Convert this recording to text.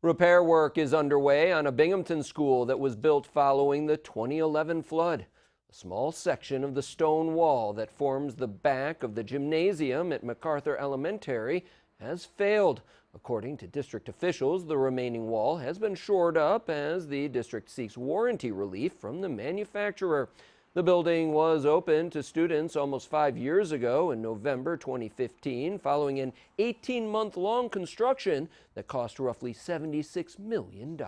Repair work is underway on a Binghamton school that was built following the 2011 flood. A small section of the stone wall that forms the back of the gymnasium at MacArthur Elementary has failed. According to district officials, the remaining wall has been shored up as the district seeks warranty relief from the manufacturer. The building was opened to students almost 5 years ago in November 2015, following an 18-month-long construction that cost roughly $76 million.